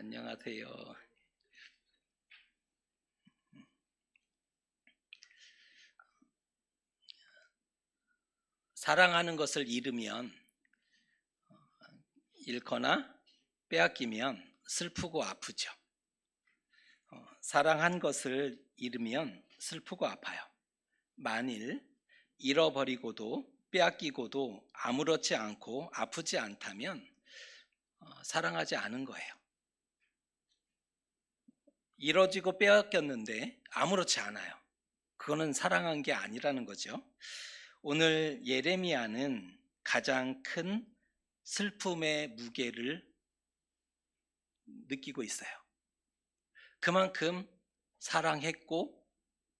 안녕하세요. 사랑하는 것을 잃거나 빼앗기면 슬프고 아프죠. 사랑한 것을 잃으면 슬프고 아파요. 만일 잃어버리고도 빼앗기고도 아무렇지 않고 아프지 않다면 사랑하지 않은 거예요. 잃어지고 빼앗겼는데 아무렇지 않아요. 그거는 사랑한 게 아니라는 거죠. 오늘 예레미야는 가장 큰 슬픔의 무게를 느끼고 있어요. 그만큼 사랑했고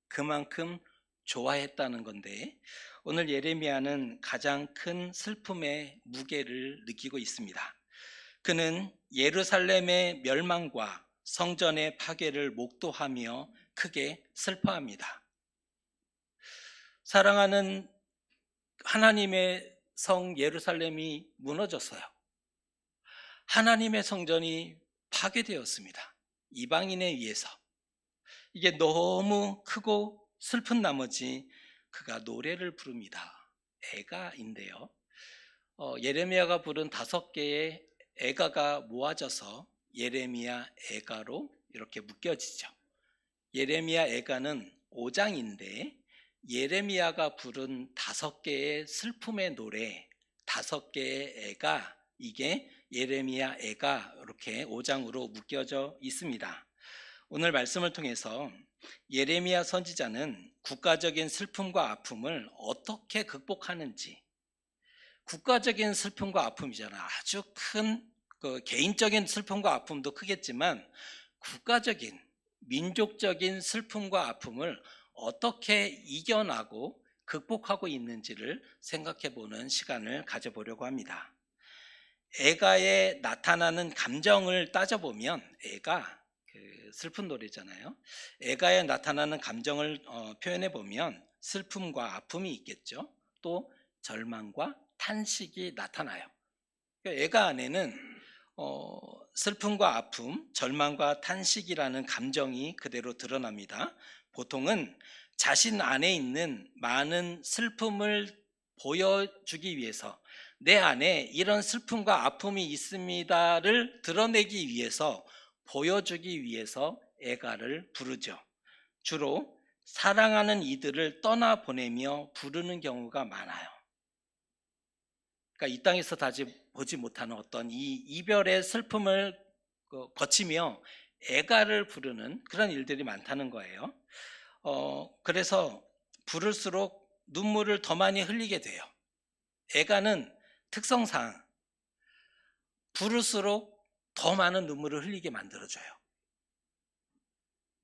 그만큼 좋아했다는 건데, 오늘 예레미야는 가장 큰 슬픔의 무게를 느끼고 있습니다. 그는 예루살렘의 멸망과 성전의 파괴를 목도하며 크게 슬퍼합니다. 사랑하는 하나님의 성 예루살렘이 무너졌어요. 하나님의 성전이 파괴되었습니다. 이방인에 의해서. 이게 너무 크고 슬픈 나머지 그가 노래를 부릅니다. 애가인데요. 예레미야가 부른 5개의 애가가 모아져서 예레미야 애가로 이렇게 묶여지죠. 예레미야 애가는 5장인데 예레미야가 부른 5개의 슬픔의 노래, 5개의 애가, 이게 예레미야 애가 이렇게 5장으로 묶여져 있습니다. 오늘 말씀을 통해서 예레미야 선지자는 국가적인 슬픔과 아픔을 어떻게 극복하는지, 국가적인 슬픔과 아픔이잖아. 아주 큰 개인적인 슬픔과 아픔도 크겠지만 국가적인 민족적인 슬픔과 아픔을 어떻게 이겨나고 극복하고 있는지를 생각해 보는 시간을 가져보려고 합니다. 애가에 나타나는 감정을 따져보면, 애가 슬픈 노래잖아요. 애가에 나타나는 감정을 표현해 보면 슬픔과 아픔이 있겠죠. 또 절망과 탄식이 나타나요. 애가 안에는 슬픔과 아픔, 절망과 탄식이라는 감정이 그대로 드러납니다. 보통은 자신 안에 있는 많은 슬픔을 보여주기 위해서, 내 안에 이런 슬픔과 아픔이 있습니다를 드러내기 위해서, 보여주기 위해서 애가를 부르죠. 주로 사랑하는 이들을 떠나보내며 부르는 경우가 많아요. 그러니까 이 땅에서 다시 보지 못하는 어떤 이 이별의 슬픔을 거치며 애가를 부르는 그런 일들이 많다는 거예요. 그래서 부를수록 눈물을 더 많이 흘리게 돼요. 애가는 특성상 부를수록 더 많은 눈물을 흘리게 만들어줘요.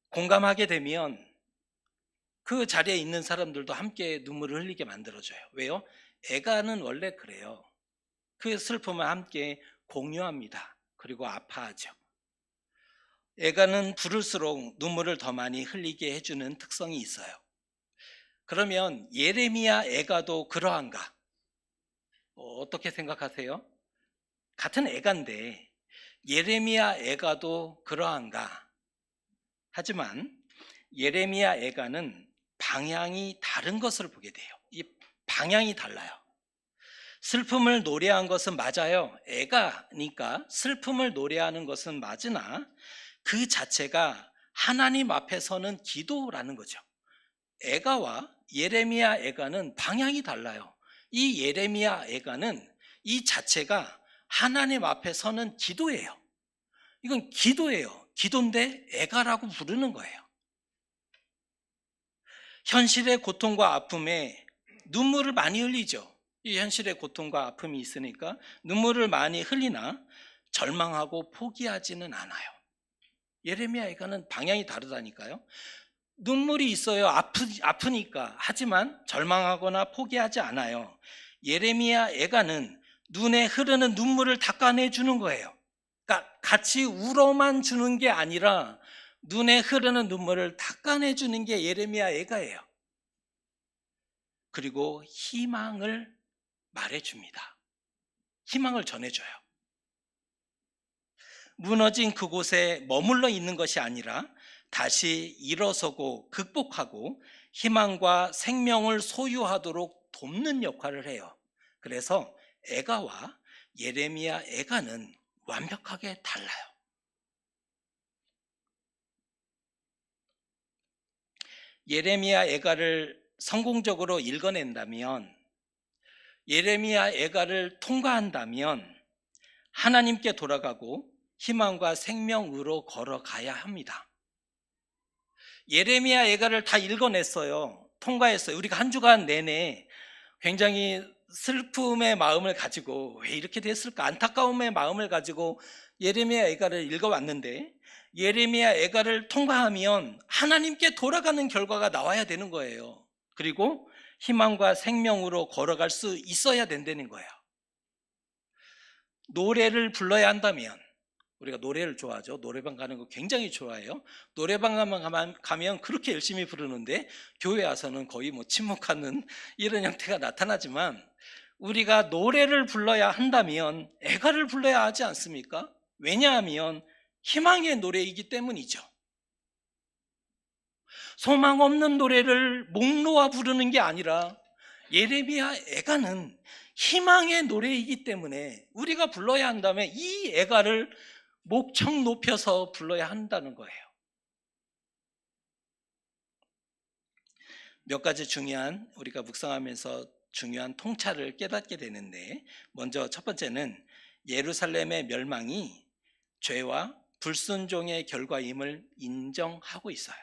공감하게 되면 그 자리에 있는 사람들도 함께 눈물을 흘리게 만들어줘요. 왜요? 애가는 원래 그래요. 그 슬픔을 함께 공유합니다. 그리고 아파하죠. 애가는 부를수록 눈물을 더 많이 흘리게 해주는 특성이 있어요. 그러면 예레미야 애가도 그러한가? 어떻게 생각하세요? 같은 애가인데 예레미야 애가도 그러한가? 하지만 예레미야 애가는 방향이 다른 것을 보게 돼요. 이 방향이 달라요. 슬픔을 노래한 것은 맞아요. 애가니까 슬픔을 노래하는 것은 맞으나 그 자체가 하나님 앞에 서는 기도라는 거죠. 애가와 예레미야 애가는 방향이 달라요. 이 예레미야 애가는 이 자체가 하나님 앞에 서는 기도예요. 이건 기도예요. 기도인데 애가라고 부르는 거예요. 현실의 고통과 아픔에 눈물을 많이 흘리죠. 이 현실의 고통과 아픔이 있으니까 눈물을 많이 흘리나 절망하고 포기하지는 않아요. 예레미야 애가는 방향이 다르다니까요. 눈물이 있어요. 아프니까. 하지만 절망하거나 포기하지 않아요. 예레미야 애가는 눈에 흐르는 눈물을 닦아내 주는 거예요. 그러니까 같이 울어만 주는 게 아니라 눈에 흐르는 눈물을 닦아내 주는 게 예레미야 애가예요. 그리고 희망을 말해줍니다. 희망을 전해줘요. 무너진 그곳에 머물러 있는 것이 아니라 다시 일어서고 극복하고 희망과 생명을 소유하도록 돕는 역할을 해요. 그래서 애가와 예레미야 애가는 완벽하게 달라요. 예레미야 애가를 성공적으로 읽어낸다면, 예레미야 애가를 통과한다면 하나님께 돌아가고 희망과 생명으로 걸어가야 합니다. 예레미야 애가를 다 읽어냈어요. 통과했어요. 우리가 한 주간 내내 굉장히 슬픔의 마음을 가지고 왜 이렇게 됐을까? 안타까움의 마음을 가지고 예레미야 애가를 읽어왔는데, 예레미야 애가를 통과하면 하나님께 돌아가는 결과가 나와야 되는 거예요. 그리고 희망과 생명으로 걸어갈 수 있어야 된다는 거예요. 노래를 불러야 한다면, 우리가 노래를 좋아하죠. 노래방 가는 거 굉장히 좋아해요. 노래방 가면 그렇게 열심히 부르는데 교회 와서는 거의 침묵하는 이런 형태가 나타나지만, 우리가 노래를 불러야 한다면 애가를 불러야 하지 않습니까? 왜냐하면 희망의 노래이기 때문이죠. 소망 없는 노래를 목 놓아 부르는 게 아니라 예레미야 애가는 희망의 노래이기 때문에 우리가 불러야 한다면 이 애가를 목청 높여서 불러야 한다는 거예요. 몇 가지 중요한, 우리가 묵상하면서 중요한 통찰을 깨닫게 되는데, 먼저 첫 번째는 예루살렘의 멸망이 죄와 불순종의 결과임을 인정하고 있어요.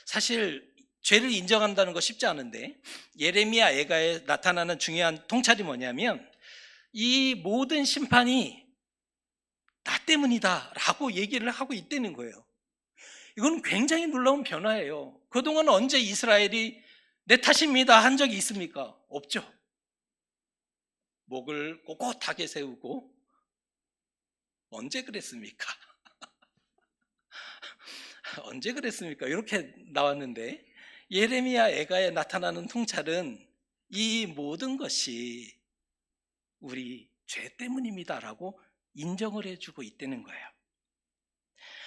사실 죄를 인정한다는 거 쉽지 않은데, 예레미야 애가에 나타나는 중요한 통찰이 뭐냐면 이 모든 심판이 나 때문이다 라고 얘기를 하고 있다는 거예요. 이건 굉장히 놀라운 변화예요. 그동안 언제 이스라엘이 내 탓입니다 한 적이 있습니까? 없죠. 목을 꼿꼿하게 세우고 언제 그랬습니까? 언제 그랬습니까? 이렇게 나왔는데, 예레미야 애가에 나타나는 통찰은 이 모든 것이 우리 죄 때문입니다라고 인정을 해주고 있다는 거예요.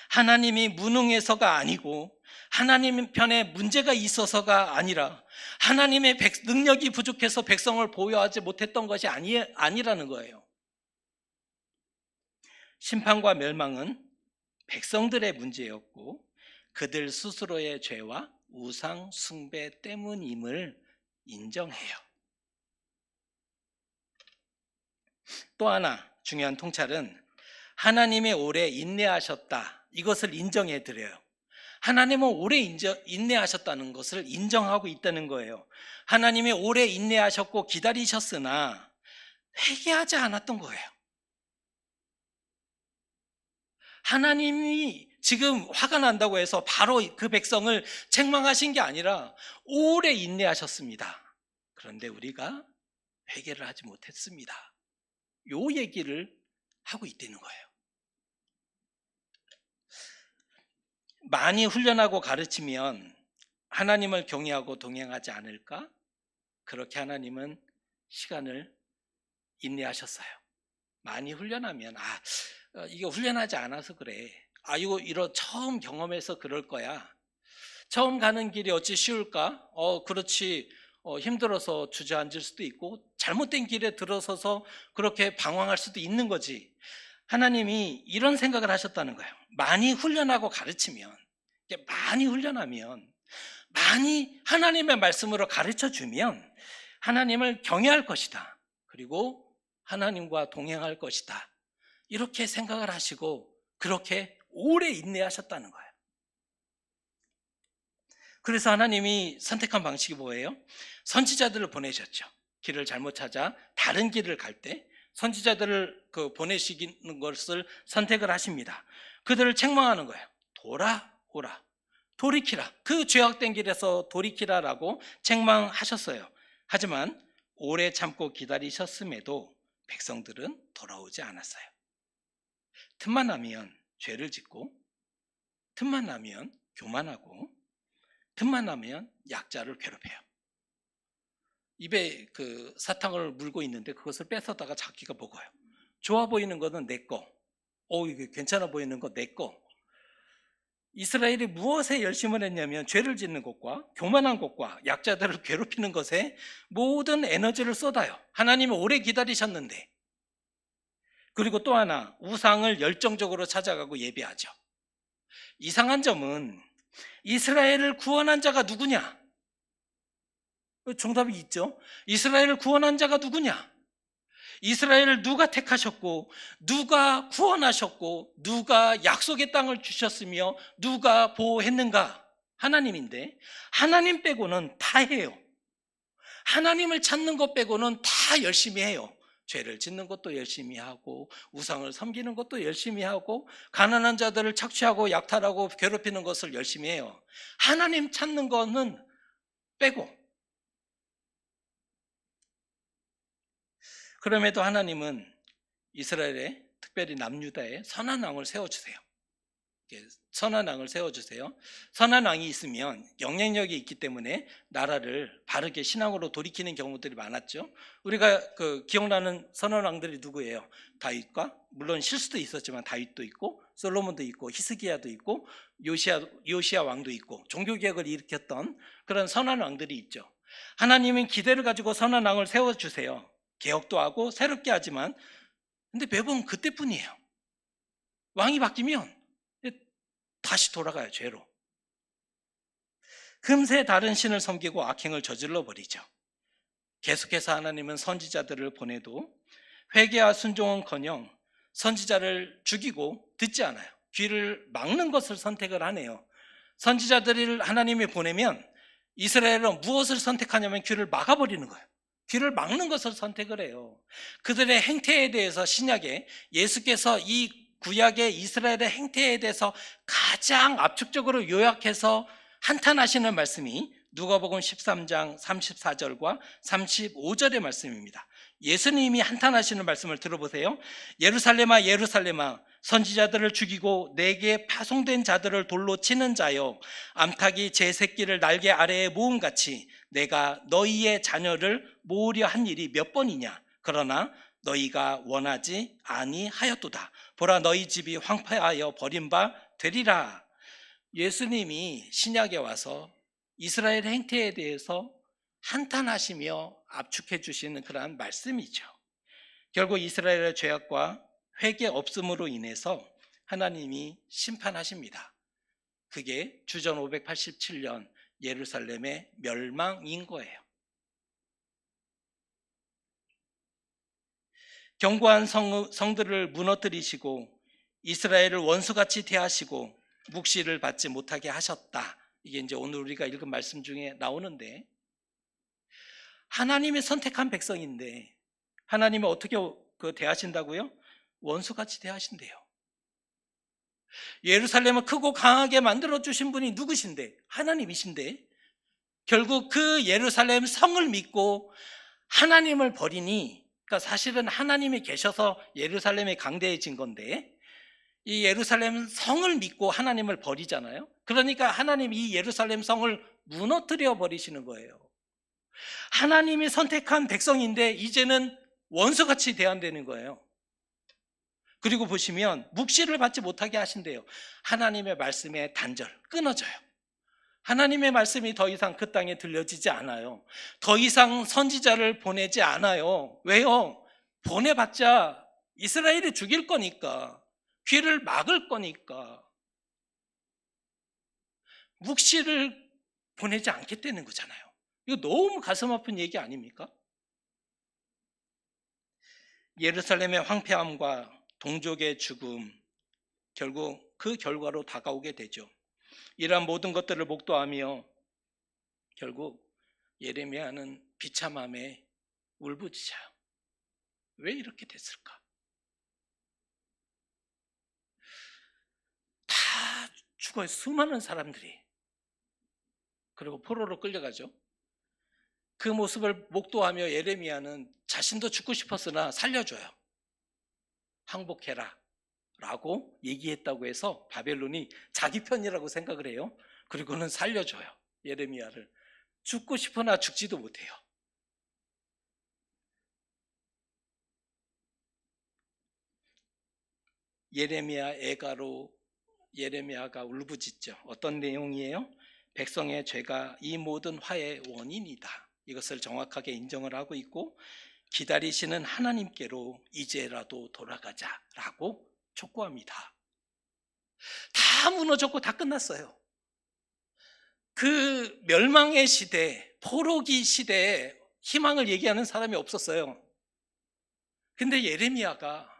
하나님이 무능해서가 아니고 하나님 편에 문제가 있어서가 아니라 하나님의 능력이 부족해서 백성을 보호하지 못했던 것이 아니라는 거예요. 심판과 멸망은 백성들의 문제였고 그들 스스로의 죄와 우상 숭배 때문임을 인정해요. 또 하나 중요한 통찰은 하나님의 오래 인내하셨다, 이것을 인정해 드려요. 하나님은 오래 인내하셨다는 것을 인정하고 있다는 거예요. 하나님이 오래 인내하셨고 기다리셨으나 회개하지 않았던 거예요. 하나님이 지금 화가 난다고 해서 바로 그 백성을 책망하신 게 아니라 오래 인내하셨습니다. 그런데 우리가 회개를 하지 못했습니다. 요 얘기를 하고 있다는 거예요. 많이 훈련하고 가르치면 하나님을 경외하고 동행하지 않을까? 그렇게 하나님은 시간을 인내하셨어요. 많이 훈련하면 이게 훈련하지 않아서 그래. 이거 처음 경험해서 그럴 거야. 처음 가는 길이 어찌 쉬울까? 그렇지. 힘들어서 주저앉을 수도 있고 잘못된 길에 들어서서 그렇게 방황할 수도 있는 거지. 하나님이 이런 생각을 하셨다는 거예요. 많이 훈련하고 가르치면, 많이 훈련하면, 많이 하나님의 말씀으로 가르쳐 주면 하나님을 경외할 것이다. 그리고 하나님과 동행할 것이다. 이렇게 생각을 하시고 그렇게 오래 인내하셨다는 거예요. 그래서 하나님이 선택한 방식이 뭐예요? 선지자들을 보내셨죠. 길을 잘못 찾아 다른 길을 갈 때 선지자들을 보내시는 것을 선택을 하십니다. 그들을 책망하는 거예요. 돌아오라, 돌이키라. 그 죄악된 길에서 돌이키라라고 책망하셨어요. 하지만 오래 참고 기다리셨음에도 백성들은 돌아오지 않았어요. 틈만 나면 죄를 짓고, 틈만 나면 교만하고, 틈만 나면 약자를 괴롭혀요. 입에 사탕을 물고 있는데 그것을 뺏어다가 자기가 먹어요. 좋아 보이는 것은 내 거, 이게 괜찮아 보이는 거 내 거. 이스라엘이 무엇에 열심을 했냐면 죄를 짓는 것과 교만한 것과 약자들을 괴롭히는 것에 모든 에너지를 쏟아요. 하나님이 오래 기다리셨는데. 그리고 또 하나, 우상을 열정적으로 찾아가고 예배하죠. 이상한 점은 이스라엘을 구원한 자가 누구냐? 정답이 있죠. 이스라엘을 구원한 자가 누구냐? 이스라엘을 누가 택하셨고, 누가 구원하셨고, 누가 약속의 땅을 주셨으며, 누가 보호했는가? 하나님인데, 하나님 빼고는 다 해요. 하나님을 찾는 것 빼고는 다 열심히 해요. 죄를 짓는 것도 열심히 하고, 우상을 섬기는 것도 열심히 하고, 가난한 자들을 착취하고 약탈하고 괴롭히는 것을 열심히 해요. 하나님 찾는 거는 빼고. 그럼에도 하나님은 이스라엘에, 특별히 남유다에 선한 왕을 세워주세요. 선한 왕을 세워주세요. 선한 왕이 있으면 영향력이 있기 때문에 나라를 바르게 신앙으로 돌이키는 경우들이 많았죠. 우리가 기억나는 선한 왕들이 누구예요? 다윗과, 물론 실수도 있었지만 다윗도 있고 솔로몬도 있고 히스기야도 있고 요시야 왕도 있고 종교개혁을 일으켰던 그런 선한 왕들이 있죠. 하나님은 기대를 가지고 선한 왕을 세워주세요. 개혁도 하고 새롭게 하지만, 근데 매번 그때뿐이에요. 왕이 바뀌면 다시 돌아가요, 죄로. 금세 다른 신을 섬기고 악행을 저질러 버리죠. 계속해서 하나님은 선지자들을 보내도 회개와 순종은커녕 선지자를 죽이고 듣지 않아요. 귀를 막는 것을 선택을 하네요. 선지자들을 하나님이 보내면 이스라엘은 무엇을 선택하냐면 귀를 막아버리는 거예요. 귀를 막는 것을 선택을 해요. 그들의 행태에 대해서 신약에 예수께서 이 구약의 이스라엘의 행태에 대해서 가장 압축적으로 요약해서 한탄하시는 말씀이 누가복음 13장 34절과 35절의 말씀입니다. 예수님이 한탄하시는 말씀을 들어보세요. 예루살렘아 예루살렘아 선지자들을 죽이고 내게 파송된 자들을 돌로 치는 자여, 암탉이 제 새끼를 날개 아래에 모음같이 내가 너희의 자녀를 모으려 한 일이 몇 번이냐. 그러나 너희가 원하지 아니하였도다. 보라 너희 집이 황폐하여 버린 바 되리라. 예수님이 신약에 와서 이스라엘 행태에 대해서 한탄하시며 압축해 주시는 그러한 말씀이죠. 결국 이스라엘의 죄악과 회개 없음으로 인해서 하나님이 심판하십니다. 그게 주전 587년 예루살렘의 멸망인 거예요. 견고한 성들을 무너뜨리시고 이스라엘을 원수같이 대하시고 묵시를 받지 못하게 하셨다. 이게 이제 오늘 우리가 읽은 말씀 중에 나오는데, 하나님이 선택한 백성인데 하나님이 어떻게 대하신다고요? 원수같이 대하신대요. 예루살렘을 크고 강하게 만들어주신 분이 누구신데? 하나님이신데 결국 그 예루살렘 성을 믿고 하나님을 버리니, 그러니까 사실은 하나님이 계셔서 예루살렘이 강대해진 건데 이 예루살렘 성을 믿고 하나님을 버리잖아요. 그러니까 하나님이 이 예루살렘 성을 무너뜨려 버리시는 거예요. 하나님이 선택한 백성인데 이제는 원수같이 대한다는 거예요. 그리고 보시면 묵시를 받지 못하게 하신대요. 하나님의 말씀의 단절, 끊어져요. 하나님의 말씀이 더 이상 그 땅에 들려지지 않아요. 더 이상 선지자를 보내지 않아요. 왜요? 보내봤자 이스라엘이 죽일 거니까, 귀를 막을 거니까 묵시를 보내지 않겠다는 거잖아요. 이거 너무 가슴 아픈 얘기 아닙니까? 예루살렘의 황폐함과 동족의 죽음, 결국 그 결과로 다가오게 되죠. 이러한 모든 것들을 목도하며 결국 예레미야는 비참함에 울부짖어요. 왜 이렇게 됐을까? 다 죽어요. 수많은 사람들이. 그리고 포로로 끌려가죠. 그 모습을 목도하며 예레미야는 자신도 죽고 싶었으나 살려줘요. 항복해라 라고 얘기했다고 해서 바벨론이 자기 편이라고 생각을 해요. 그리고는 살려줘요. 예레미야를. 죽고 싶으나 죽지도 못해요. 예레미야가 울부짖죠. 어떤 내용이에요? 백성의 죄가 이 모든 화의 원인이다. 이것을 정확하게 인정을 하고 있고, 기다리시는 하나님께로 이제라도 돌아가자라고 촉구합니다. 다 무너졌고 다 끝났어요. 그 멸망의 시대, 포로기 시대에 희망을 얘기하는 사람이 없었어요. 근데 예레미야가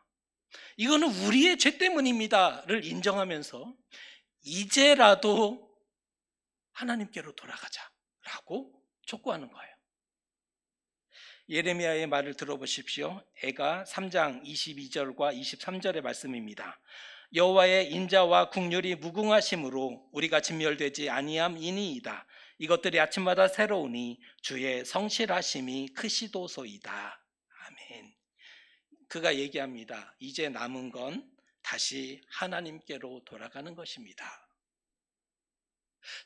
이거는 우리의 죄 때문입니다를 인정하면서 이제라도 하나님께로 돌아가자라고 촉구하는 거예요. 예레미야의 말을 들어보십시오. 애가 3장 22절과 23절의 말씀입니다. 여호와의 인자와 국률이 무궁하심으로 우리가 진멸되지 아니함이니이다. 이것들이 아침마다 새로우니 주의 성실하심이 크시도소이다. 아멘. 그가 얘기합니다. 이제 남은 건 다시 하나님께로 돌아가는 것입니다.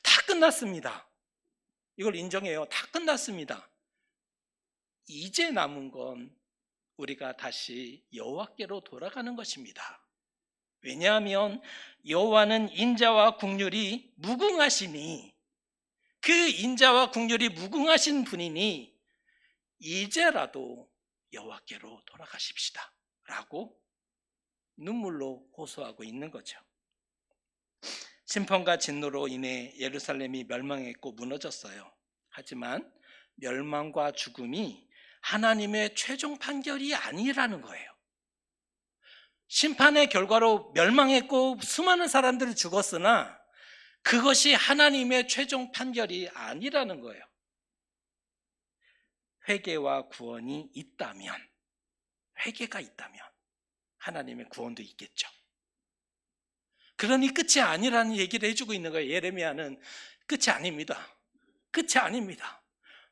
다 끝났습니다. 이걸 인정해요. 다 끝났습니다. 이제 남은 건 우리가 다시 여호와께로 돌아가는 것입니다. 왜냐하면 여호와는 인자와 긍휼이 무궁하시니, 그 인자와 긍휼이 무궁하신 분이니 이제라도 여호와께로 돌아가십시다 라고 눈물로 호소하고 있는 거죠. 심판과 진노로 인해 예루살렘이 멸망했고 무너졌어요. 하지만 멸망과 죽음이 하나님의 최종 판결이 아니라는 거예요. 심판의 결과로 멸망했고 수많은 사람들이 죽었으나 그것이 하나님의 최종 판결이 아니라는 거예요. 회개와 구원이 있다면, 회개가 있다면 하나님의 구원도 있겠죠. 그러니 끝이 아니라는 얘기를 해주고 있는 거예요. 예레미야는 끝이 아닙니다. 끝이 아닙니다.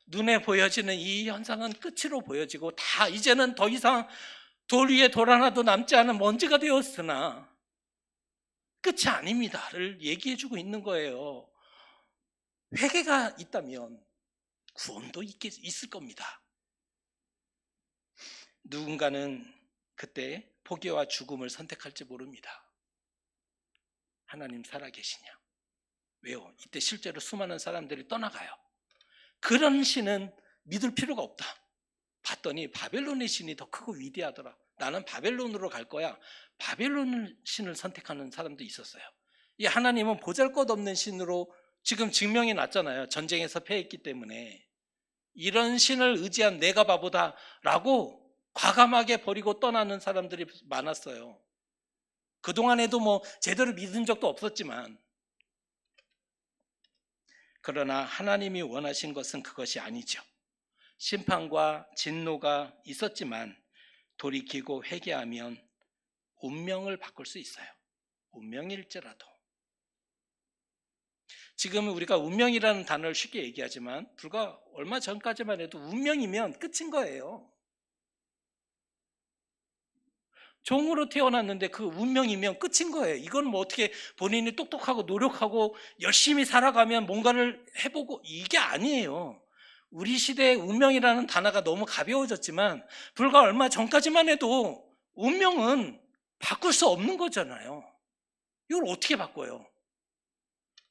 눈에 보여지는 이 현상은 끝으로 보여지고 다 이제는 더 이상 돌 위에 돌 하나도 남지 않은 먼지가 되었으나 끝이 아닙니다를 얘기해주고 있는 거예요. 회개가 있다면 구원도 있을 겁니다. 누군가는 그때 포기와 죽음을 선택할지 모릅니다. 하나님 살아계시냐? 왜요? 이때 실제로 수많은 사람들이 떠나가요. 그런 신은 믿을 필요가 없다. 봤더니 바벨론의 신이 더 크고 위대하더라. 나는 바벨론으로 갈 거야. 바벨론 신을 선택하는 사람도 있었어요. 이 하나님은 보잘것없는 신으로 지금 증명이 났잖아요. 전쟁에서 패했기 때문에. 이런 신을 의지한 내가 바보다라고 과감하게 버리고 떠나는 사람들이 많았어요. 그동안에도 제대로 믿은 적도 없었지만, 그러나 하나님이 원하신 것은 그것이 아니죠. 심판과 진노가 있었지만 돌이키고 회개하면 운명을 바꿀 수 있어요. 운명일지라도. 지금은 우리가 운명이라는 단어를 쉽게 얘기하지만 불과 얼마 전까지만 해도 운명이면 끝인 거예요. 종으로 태어났는데 그 운명이면 끝인 거예요. 이건 어떻게 본인이 똑똑하고 노력하고 열심히 살아가면 뭔가를 해보고, 이게 아니에요. 우리 시대의 운명이라는 단어가 너무 가벼워졌지만 불과 얼마 전까지만 해도 운명은 바꿀 수 없는 거잖아요. 이걸 어떻게 바꿔요?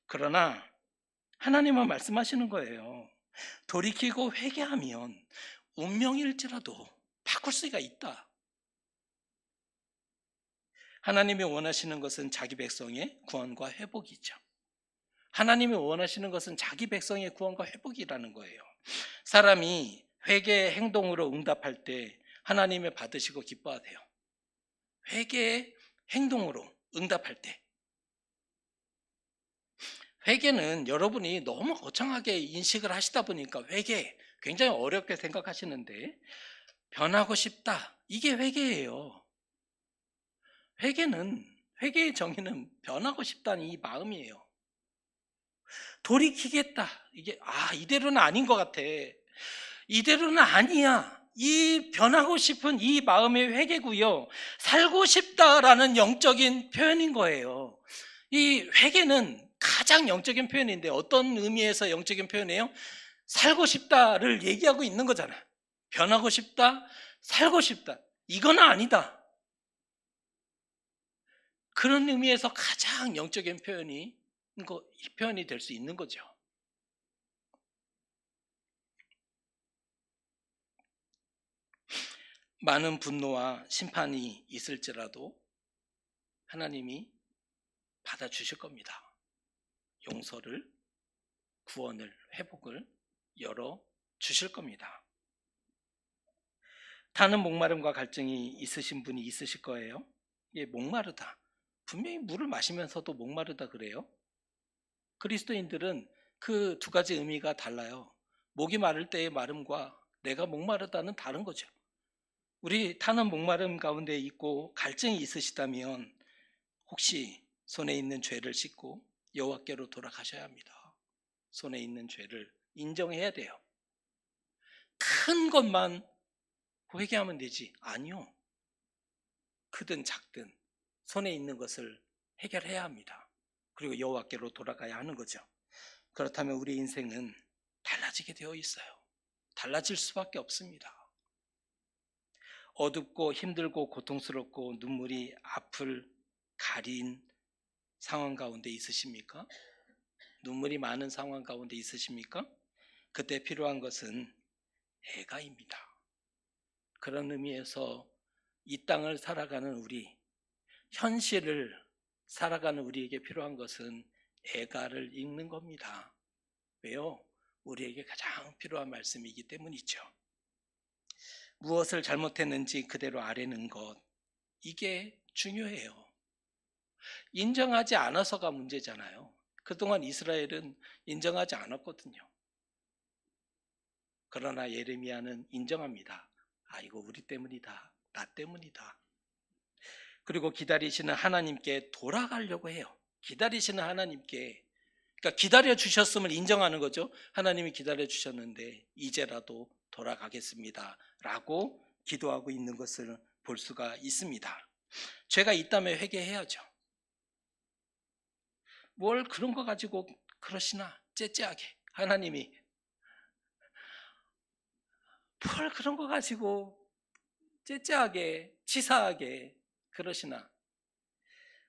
그러나 하나님은 말씀하시는 거예요. 돌이키고 회개하면 운명일지라도 바꿀 수가 있다. 하나님이 원하시는 것은 자기 백성의 구원과 회복이죠. 하나님이 원하시는 것은 자기 백성의 구원과 회복이라는 거예요. 사람이 회개의 행동으로 응답할 때 하나님이 받으시고 기뻐하세요. 회개의 행동으로 응답할 때. 회개는 여러분이 너무 거창하게 인식을 하시다 보니까 회개 굉장히 어렵게 생각하시는데, 변하고 싶다, 이게 회개예요. 회개의 정의는 변하고 싶다는 이 마음이에요. 돌이키겠다, 이게 이대로는 아닌 것 같아, 이대로는 아니야, 이 변하고 싶은 이 마음의 회개고요. 살고 싶다라는 영적인 표현인 거예요. 이 회개는 가장 영적인 표현인데 어떤 의미에서 영적인 표현이에요? 살고 싶다를 얘기하고 있는 거잖아요. 변하고 싶다, 살고 싶다, 이건 아니다. 그런 의미에서 가장 영적인 표현이 될 수 있는 거죠. 많은 분노와 심판이 있을지라도 하나님이 받아주실 겁니다. 용서를, 구원을, 회복을 열어 주실 겁니다. 타는 목마름과 갈증이 있으신 분이 있으실 거예요. 예, 목마르다. 분명히 물을 마시면서도 목마르다 그래요. 그리스도인들은 그 두 가지 의미가 달라요. 목이 마를 때의 마름과 내가 목마르다는 다른 거죠. 우리 타는 목마름 가운데 있고 갈증이 있으시다면 혹시 손에 있는 죄를 씻고 여호와께로 돌아가셔야 합니다. 손에 있는 죄를 인정해야 돼요. 큰 것만 회개하면 되지. 아니요. 크든 작든 손에 있는 것을 해결해야 합니다. 그리고 여호와께로 돌아가야 하는 거죠. 그렇다면 우리 인생은 달라지게 되어 있어요. 달라질 수밖에 없습니다. 어둡고 힘들고 고통스럽고 눈물이 앞을 가린 상황 가운데 있으십니까? 눈물이 많은 상황 가운데 있으십니까? 그때 필요한 것은 애가입니다. 그런 의미에서 이 땅을 살아가는 우리, 현실을 살아가는 우리에게 필요한 것은 애가를 읽는 겁니다. 왜요? 우리에게 가장 필요한 말씀이기 때문이죠. 무엇을 잘못했는지 그대로 아뢰는 것, 이게 중요해요. 인정하지 않아서가 문제잖아요. 그동안 이스라엘은 인정하지 않았거든요. 그러나 예레미야는 인정합니다. 아, 이거 우리 때문이다. 나 때문이다. 그리고 기다리시는 하나님께 돌아가려고 해요. 기다리시는 하나님께, 그러니까 기다려 주셨음을 인정하는 거죠. 하나님이 기다려 주셨는데 이제라도 돌아가겠습니다 라고 기도하고 있는 것을 볼 수가 있습니다. 죄가 있다면 회개해야죠. 뭘 그런 거 가지고 그러시나, 째째하게. 하나님이 뭘 그런 거 가지고 째째하게 치사하게 그러시나.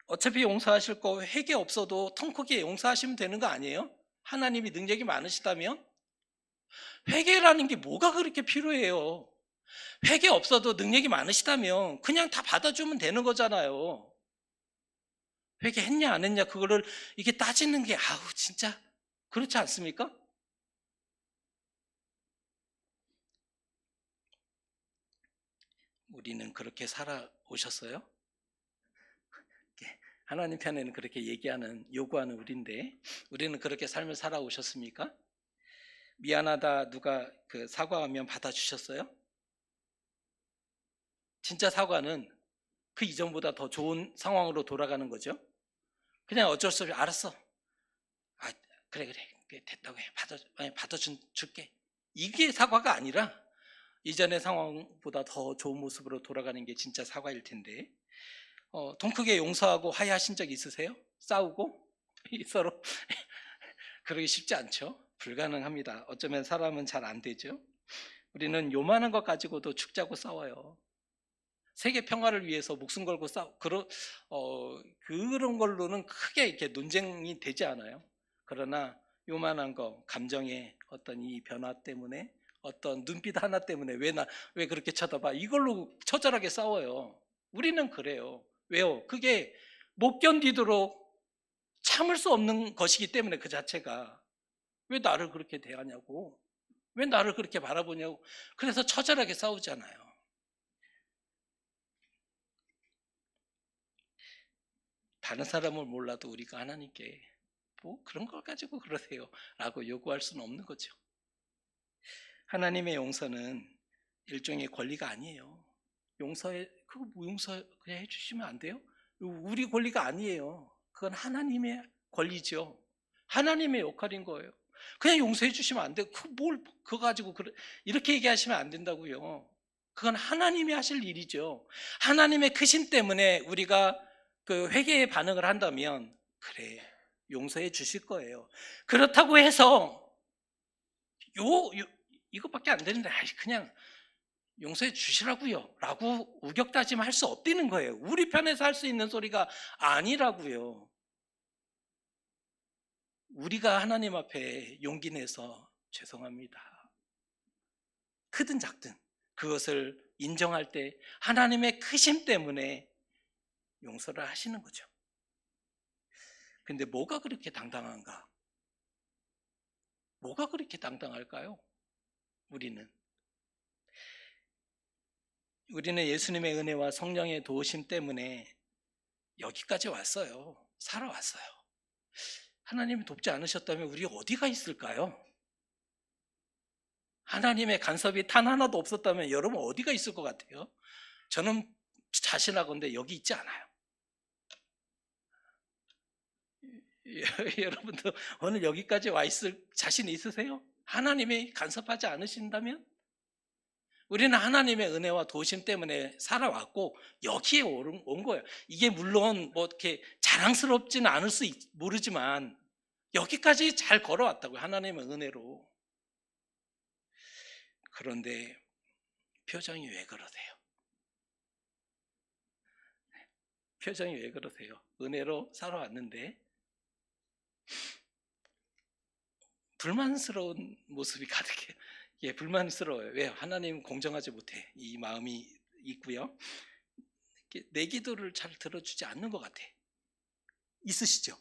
어차피 용서하실 거 회개 없어도 통 크게 용서하시면 되는 거 아니에요? 하나님이 능력이 많으시다면? 회개라는 게 뭐가 그렇게 필요해요? 회개 없어도 능력이 많으시다면 그냥 다 받아주면 되는 거잖아요. 회개했냐 안 했냐 그거를 이게 따지는 게 아우 진짜 그렇지 않습니까? 우리는 그렇게 살아오셨어요? 하나님 편에는 그렇게 요구하는 우리인데 우리는 그렇게 삶을 살아오셨습니까? 미안하다 누가 사과하면 받아주셨어요? 진짜 사과는 그 이전보다 더 좋은 상황으로 돌아가는 거죠. 그냥 어쩔 수 없이 알았어. 아, 그래 됐다고 해. 받아줄게. 이게 사과가 아니라 이전의 상황보다 더 좋은 모습으로 돌아가는 게 진짜 사과일 텐데 통 크게 용서하고 화해하신 적 있으세요? 싸우고 서로 그러기 쉽지 않죠. 불가능합니다. 어쩌면 사람은 잘 안 되죠. 우리는 요만한 것 가지고도 죽자고 싸워요. 세계 평화를 위해서 목숨 걸고 그런 걸로는 크게 이렇게 논쟁이 되지 않아요. 그러나 요만한 거, 감정의 어떤 이 변화 때문에 어떤 눈빛 하나 때문에 왜 그렇게 쳐다봐? 이걸로 처절하게 싸워요. 우리는 그래요. 왜요? 그게 못 견디도록 참을 수 없는 것이기 때문에 그 자체가 왜 나를 그렇게 대하냐고, 왜 나를 그렇게 바라보냐고. 그래서 처절하게 싸우잖아요. 다른 사람을 몰라도 우리가 하나님께 뭐 그런 걸 가지고 그러세요 라고 요구할 수는 없는 거죠. 하나님의 용서는 일종의 권리가 아니에요. 용서 그냥 해주시면 안 돼요? 우리 권리가 아니에요. 그건 하나님의 권리죠. 하나님의 역할인 거예요. 그냥 용서해 주시면 안 돼요. 그거 가지고 이렇게 얘기하시면 안 된다고요. 그건 하나님이 하실 일이죠. 하나님의 크심 때문에 우리가 그 회개의 반응을 한다면 그래 용서해 주실 거예요. 그렇다고 해서 이것밖에 안 되는데 그냥 용서해 주시라고요 라고 우격다짐할 수 없다는 거예요. 우리 편에서 할 수 있는 소리가 아니라고요. 우리가 하나님 앞에 용기 내서 죄송합니다, 크든 작든 그것을 인정할 때 하나님의 크심 때문에 용서를 하시는 거죠. 근데 뭐가 그렇게 당당한가? 뭐가 그렇게 당당할까요? 우리는 예수님의 은혜와 성령의 도우심 때문에 여기까지 왔어요. 살아왔어요. 하나님이 돕지 않으셨다면 우리가 어디가 있을까요? 하나님의 간섭이 단 하나도 없었다면 여러분 어디가 있을 것 같아요? 저는 자신하건대 여기 있지 않아요. 여러분도 오늘 여기까지 와 있을 자신 있으세요? 하나님이 간섭하지 않으신다면? 우리는 하나님의 은혜와 도심 때문에 살아왔고 여기에 온 거예요. 이게 물론 뭐 이렇게 자랑스럽지는 않을 수 모르지만 여기까지 잘 걸어왔다고요. 하나님의 은혜로. 그런데 표정이 왜 그러세요? 표정이 왜 그러세요? 은혜로 살아왔는데 불만스러운 모습이 가득해요. 예, 불만스러워요. 왜? 하나님 공정하지 못해. 이 마음이 있고요. 내 기도를 잘 들어주지 않는 것 같아. 있으시죠?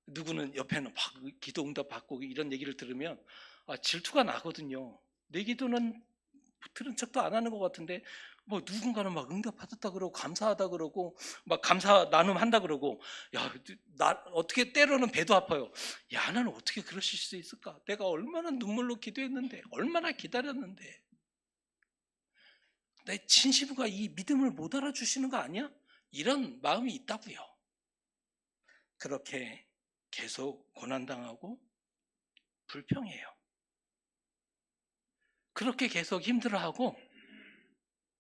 누구는 옆에는 막 기도 응답 받고 이런 얘기를 들으면 질투가 나거든요. 내 기도는 들은 척도 안 하는 것 같은데 뭐 누군가는 막 응답 받았다 그러고 감사하다 그러고 막 감사 나눔한다 그러고, 야, 나 어떻게 때로는 배도 아파요. 야, 나는 어떻게 그러실 수 있을까? 내가 얼마나 눈물로 기도했는데, 얼마나 기다렸는데 내 진심과 이 믿음을 못 알아주시는 거 아니야? 이런 마음이 있다고요. 그렇게 계속 고난당하고 불평해요. 그렇게 계속 힘들어하고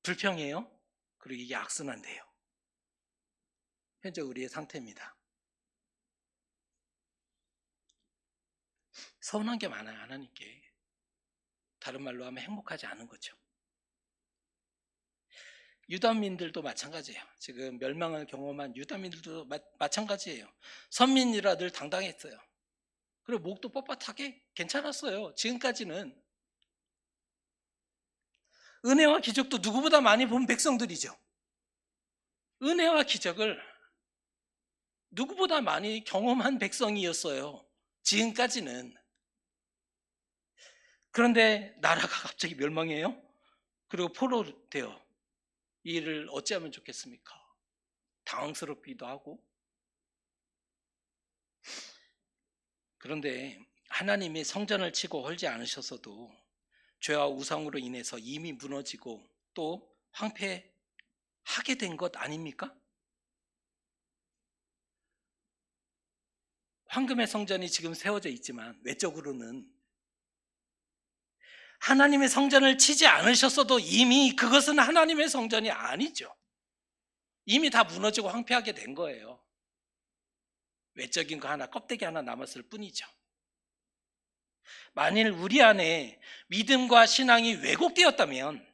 불평해요. 그리고 이게 악순환돼요. 현재 우리의 상태입니다. 서운한 게 많아요. 하나님께. 다른 말로 하면 행복하지 않은 거죠. 유다민들도 마찬가지예요. 지금 멸망을 경험한 유다민들도 마찬가지예요. 선민이라 늘 당당했어요. 그리고 목도 뻣뻣하게 괜찮았어요. 지금까지는. 은혜와 기적도 누구보다 많이 본 백성들이죠. 은혜와 기적을 누구보다 많이 경험한 백성이었어요. 지금까지는. 그런데 나라가 갑자기 멸망해요. 그리고 포로 돼요. 이 일을 어찌하면 좋겠습니까? 당황스럽기도 하고. 그런데 하나님이 성전을 치고 헐지 않으셨어도 죄와 우상으로 인해서 이미 무너지고 또 황폐하게 된 것 아닙니까? 황금의 성전이 지금 세워져 있지만 외적으로는 하나님의 성전을 치지 않으셨어도 이미 그것은 하나님의 성전이 아니죠. 이미 다 무너지고 황폐하게 된 거예요. 외적인 거 하나, 껍데기 하나 남았을 뿐이죠. 만일 우리 안에 믿음과 신앙이 왜곡되었다면,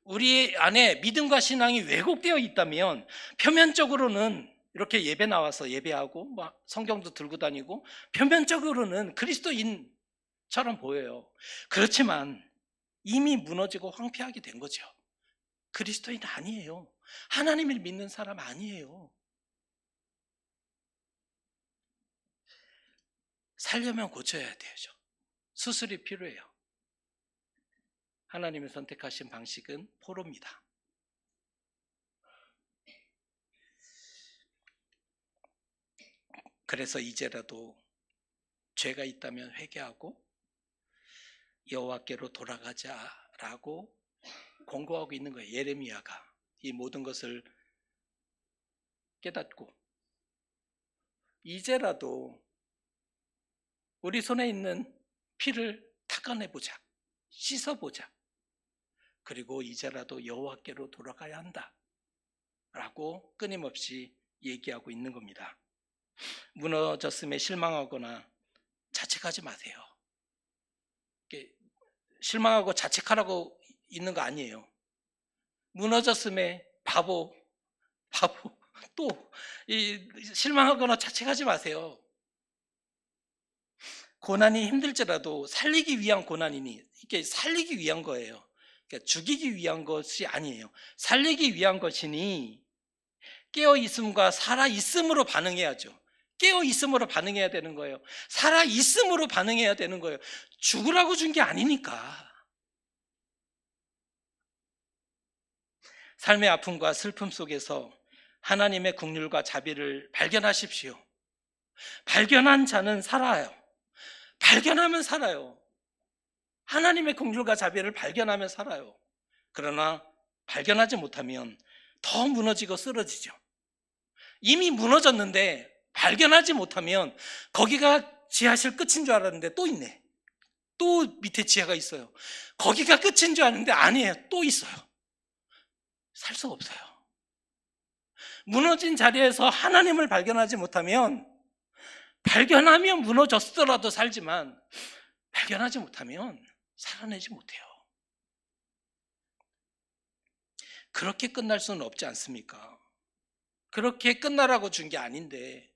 우리 안에 믿음과 신앙이 왜곡되어 있다면 표면적으로는 이렇게 예배 나와서 예배하고 막 성경도 들고 다니고 표면적으로는 그리스도인처럼 보여요. 그렇지만 이미 무너지고 황폐하게 된 거죠. 그리스도인 아니에요. 하나님을 믿는 사람 아니에요. 살려면 고쳐야 되죠. 수술이 필요해요. 하나님이 선택하신 방식은 포로입니다. 그래서 이제라도 죄가 있다면 회개하고 여호와께로 돌아가자라고 권고하고 있는 거예요. 예레미야가 이 모든 것을 깨닫고 이제라도 우리 손에 있는 피를 닦아내보자, 씻어보자. 그리고 이제라도 여호와께로 돌아가야 한다라고 끊임없이 얘기하고 있는 겁니다. 무너졌음에 실망하거나 자책하지 마세요. 실망하고 자책하라고 있는 거 아니에요. 무너졌음에 바보 또 실망하거나 자책하지 마세요. 고난이 힘들지라도 살리기 위한 고난이니 이게 살리기 위한 거예요. 그러니까 죽이기 위한 것이 아니에요. 살리기 위한 것이니 깨어있음과 살아있음으로 반응해야죠. 깨어있음으로 반응해야 되는 거예요. 살아있음으로 반응해야 되는 거예요. 죽으라고 준 게 아니니까. 삶의 아픔과 슬픔 속에서 하나님의 긍휼과 자비를 발견하십시오. 발견한 자는 살아요. 발견하면 살아요. 하나님의 긍휼과 자비를 발견하면 살아요. 그러나 발견하지 못하면 더 무너지고 쓰러지죠. 이미 무너졌는데 발견하지 못하면 거기가 지하실 끝인 줄 알았는데 또 있네. 또 밑에 지하가 있어요. 거기가 끝인 줄 아는데 아니에요. 또 있어요. 살 수가 없어요. 무너진 자리에서 하나님을 발견하지 못하면, 발견하면 무너졌더라도 살지만 발견하지 못하면 살아내지 못해요. 그렇게 끝날 수는 없지 않습니까? 그렇게 끝나라고 준 게 아닌데.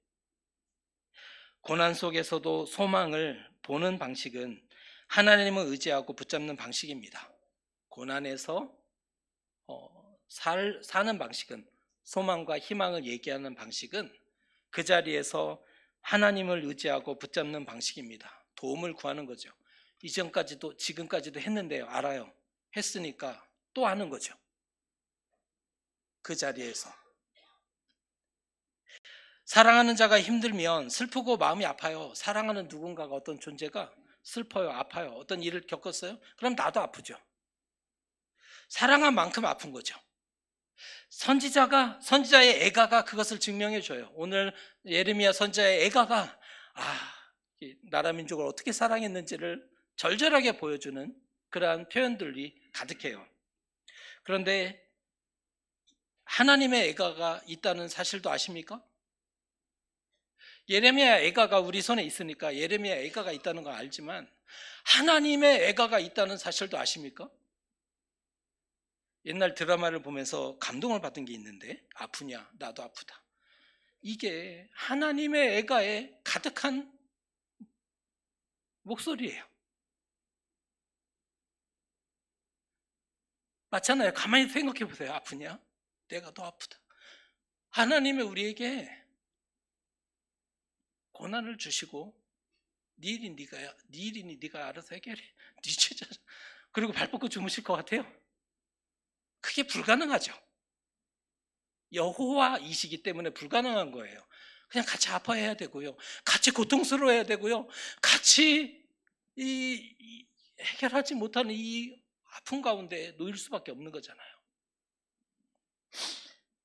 고난 속에서도 소망을 보는 방식은 하나님을 의지하고 붙잡는 방식입니다. 고난에서 사는 방식은, 소망과 희망을 얘기하는 방식은 그 자리에서 하나님을 의지하고 붙잡는 방식입니다. 도움을 구하는 거죠. 이전까지도 지금까지도 했는데요. 알아요. 했으니까 또 하는 거죠. 그 자리에서. 사랑하는 자가 힘들면 슬프고 마음이 아파요. 사랑하는 누군가가, 어떤 존재가 슬퍼요, 아파요. 어떤 일을 겪었어요? 그럼 나도 아프죠. 사랑한 만큼 아픈 거죠. 선지자의 애가가 그것을 증명해 줘요. 오늘 예레미야 선지자의 애가가 나라 민족을 어떻게 사랑했는지를 절절하게 보여주는 그러한 표현들이 가득해요. 그런데 하나님의 애가가 있다는 사실도 아십니까? 예레미야 애가가 우리 손에 있으니까 예레미야 애가가 있다는 거 알지만 하나님의 애가가 있다는 사실도 아십니까? 옛날 드라마를 보면서 감동을 받은 게 있는데, 아프냐? 나도 아프다. 이게 하나님의 애가에 가득한 목소리예요. 맞잖아요. 가만히 생각해 보세요. 아프냐? 내가 더 아프다. 하나님이 우리에게 고난을 주시고 네 일이니 네가 알아서 해결해. 네 죄자. 그리고 발 뻗고 주무실 것 같아요? 그게 불가능하죠. 여호와이시기 때문에 불가능한 거예요. 그냥 같이 아파해야 되고요. 같이 고통스러워야 되고요. 같이 해결하지 못하는 이 아픔 가운데 놓일 수밖에 없는 거잖아요.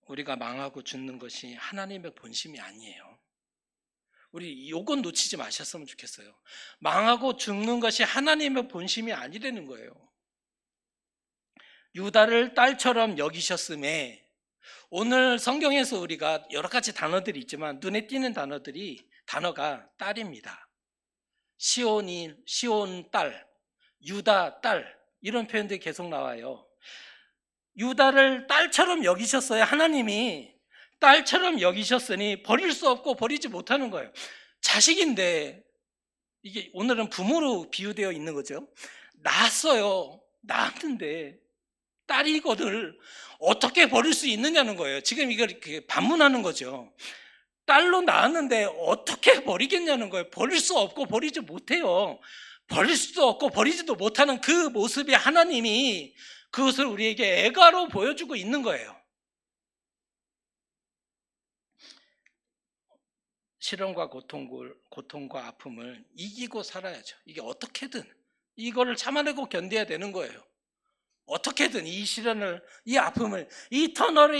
우리가 망하고 죽는 것이 하나님의 본심이 아니에요. 우리 요건 놓치지 마셨으면 좋겠어요. 망하고 죽는 것이 하나님의 본심이 아니라는 거예요. 유다를 딸처럼 여기셨음에, 오늘 성경에서 우리가 여러 가지 단어들이 있지만 눈에 띄는 단어가 딸입니다. 시온 딸, 유다 딸, 이런 표현들이 계속 나와요. 유다를 딸처럼 여기셨어요. 하나님이 딸처럼 여기셨으니 버릴 수 없고 버리지 못하는 거예요. 자식인데, 이게 오늘은 부모로 비유되어 있는 거죠. 낳았는데 딸이거든 어떻게 버릴 수 있느냐는 거예요. 지금 이걸 반문하는 거죠. 딸로 낳았는데 어떻게 버리겠냐는 거예요. 버릴 수 없고 버리지 못해요. 버릴 수도 없고 버리지도 못하는 그 모습이 하나님이 그것을 우리에게 애가로 보여주고 있는 거예요. 시련과 고통과 아픔을 이기고 살아야죠. 이게 어떻게든 이거를 참아내고 견뎌야 되는 거예요. 어떻게든 이 시련을, 이 아픔을, 이 터널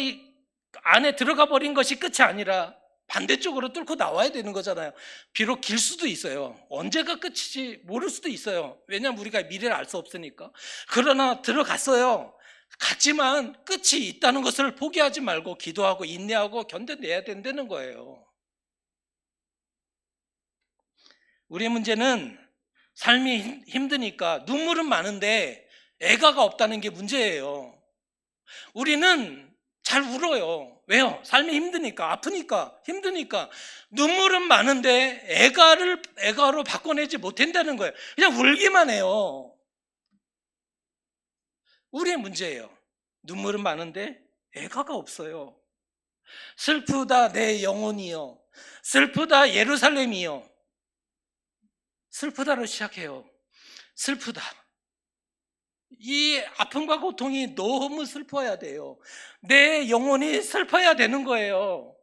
안에 들어가 버린 것이 끝이 아니라 반대쪽으로 뚫고 나와야 되는 거잖아요. 비록 길 수도 있어요. 언제가 끝이지 모를 수도 있어요. 왜냐하면 우리가 미래를 알 수 없으니까. 그러나 들어갔어요. 갔지만 끝이 있다는 것을 포기하지 말고 기도하고 인내하고 견뎌내야 된다는 거예요. 우리의 문제는 삶이 힘드니까 눈물은 많은데 애가가 없다는 게 문제예요. 우리는 잘 울어요. 왜요? 삶이 힘드니까, 아프니까, 힘드니까. 눈물은 많은데 애가로 바꿔내지 못한다는 거예요. 그냥 울기만 해요. 우리의 문제예요. 눈물은 많은데 애가가 없어요. 슬프다 내 영혼이여. 슬프다 예루살렘이여. 슬프다로 시작해요. 슬프다. 이 아픔과 고통이 너무 슬퍼야 돼요. 내 영혼이 슬퍼야 되는 거예요.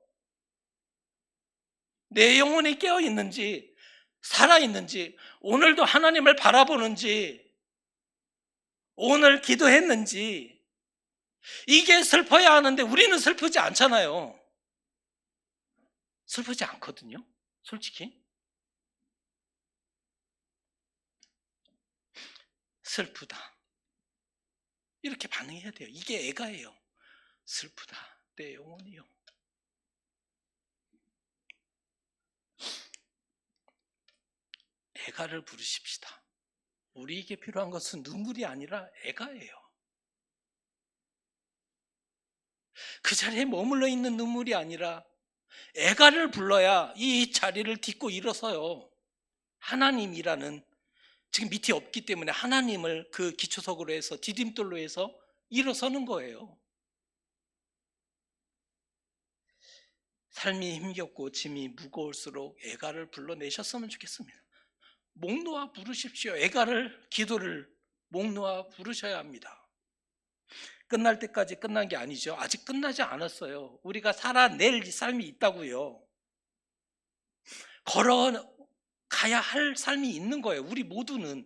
내 영혼이 깨어 있는지, 살아 있는지, 오늘도 하나님을 바라보는지, 오늘 기도했는지, 이게 슬퍼야 하는데 우리는 슬프지 않잖아요. 슬프지 않거든요, 솔직히. 슬프다. 이렇게 반응해야 돼요. 이게 애가예요. 슬프다. 내 영혼이요. 애가를 부르십시다. 우리에게 필요한 것은 눈물이 아니라 애가예요. 그 자리에 머물러 있는 눈물이 아니라 애가를 불러야 이 자리를 딛고 일어서요. 하나님이라는, 지금 밑이 없기 때문에 하나님을 그 기초석으로 해서 디딤돌로 해서 일어서는 거예요. 삶이 힘겹고 짐이 무거울수록 애가를 불러내셨으면 좋겠습니다. 목 놓아 부르십시오. 애가를, 기도를 목 놓아 부르셔야 합니다. 끝날 때까지 끝난 게 아니죠. 아직 끝나지 않았어요. 우리가 살아낼 삶이 있다고요. 걸어가야 할 삶이 있는 거예요. 우리 모두는.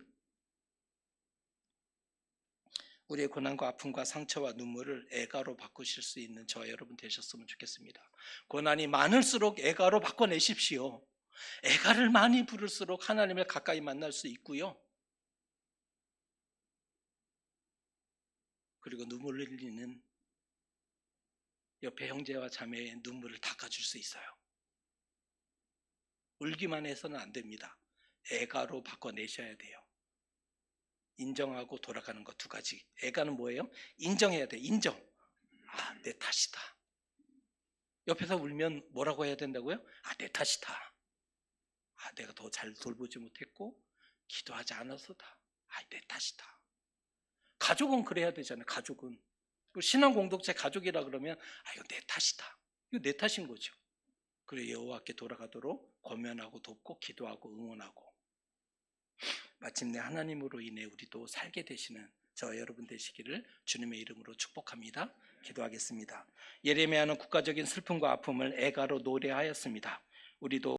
우리의 고난과 아픔과 상처와 눈물을 애가로 바꾸실 수 있는 저와 여러분 되셨으면 좋겠습니다. 고난이 많을수록 애가로 바꿔내십시오. 애가를 많이 부를수록 하나님을 가까이 만날 수 있고요. 그리고 눈물 흘리는 옆에 형제와 자매의 눈물을 닦아줄 수 있어요. 울기만 해서는 안 됩니다. 애가로 바꿔내셔야 돼요. 인정하고 돌아가는 것 두 가지. 애가는 뭐예요? 인정해야 돼. 인정. 아, 내 탓이다. 옆에서 울면 뭐라고 해야 된다고요? 아, 내 탓이다. 아, 내가 더 잘 돌보지 못했고 기도하지 않아서다. 아, 내 탓이다. 가족은 그래야 되잖아요. 가족은. 신앙 공동체 가족이라 그러면 아, 이거 내 탓이다. 이거 내 탓인 거죠. 그래 여호와께 돌아가도록 권면하고 돕고 기도하고 응원하고 마침내 하나님으로 인해 우리도 살게 되시는 저와 여러분 되시기를 주님의 이름으로 축복합니다. 기도하겠습니다. 예레미야는 국가적인 슬픔과 아픔을 애가로 노래하였습니다. 우리도